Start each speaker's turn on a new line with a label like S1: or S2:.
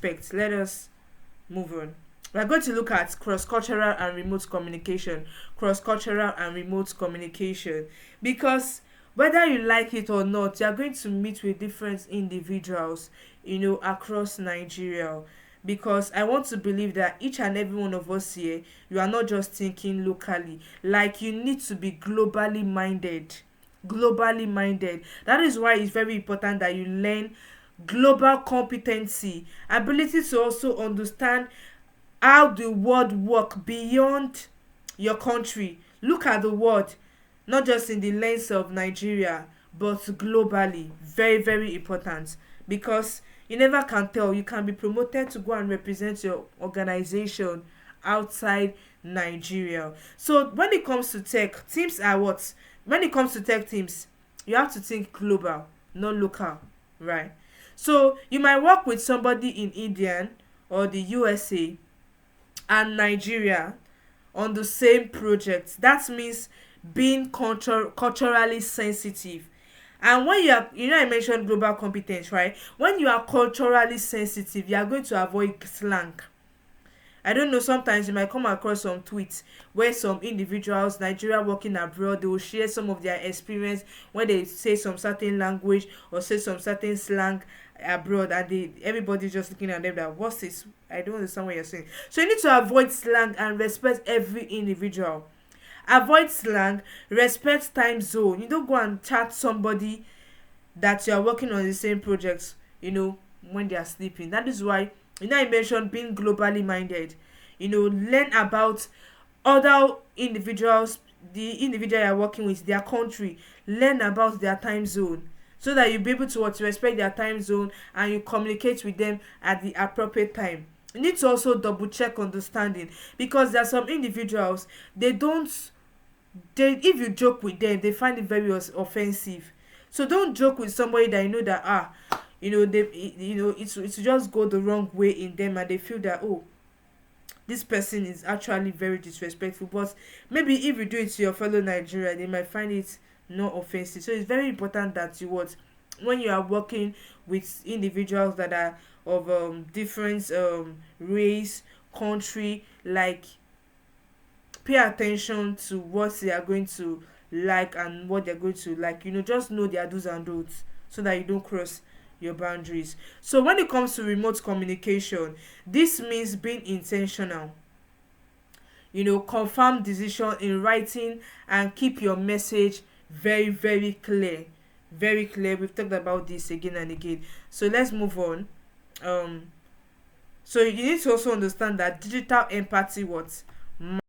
S1: respect. Let us move on. We're going to look at cross-cultural and remote communication. Cross-cultural and remote communication. Because whether you like it or not, you're going to meet with different individuals, across Nigeria. Because I want to believe that each and every one of us here, you are not just thinking locally. Like, you need to be globally minded. Globally minded. That is why it's very important that you learn global competency, ability to also understand how the world work beyond your country. Look at the world, not just in the lens of Nigeria, but globally. Very, very important. Because you never can tell, you can be promoted to go and represent your organization outside Nigeria. So when it comes to tech teams, are what when it comes to tech teams, you have to think global, not local, right? So you might work with somebody in India or the USA and Nigeria on the same project. That means being culturally sensitive. And when you are, I mentioned global competence, right? When you are culturally sensitive, you are going to avoid slang. I don't know, sometimes you might come across some tweets where some individuals, Nigeria working abroad, they will share some of their experience when they say some certain language or say some certain slang abroad, and everybody's just looking at them like, what's this? I don't understand what you're saying. So you need to avoid slang and respect every individual. Avoid slang, respect time zone. You don't go and chat somebody that you are working on the same projects, when they are sleeping. That is why, I mentioned being globally minded. Learn about other individuals, the individual you are working with, their country. Learn about their time zone, so that you'll be able to respect their time zone and you communicate with them at the appropriate time. You need to also double check understanding, because there are some individuals, if you joke with them, they find it very offensive. So don't joke with somebody that you know that it's just go the wrong way in them, and they feel that, oh, this person is actually very disrespectful. But maybe if you do it to your fellow Nigerian, they might find it not offensive. So it's very important that when you are working with individuals that are of different race, country, like, pay attention to what they are going to like and what they're going to like. Just know their do's and don'ts, so that you don't cross your boundaries. So when it comes to remote communication, this means being intentional. Confirm decision in writing and keep your message very, very clear. Very clear. We've talked about this again and again. So let's move on. So you need to also understand that digital empathy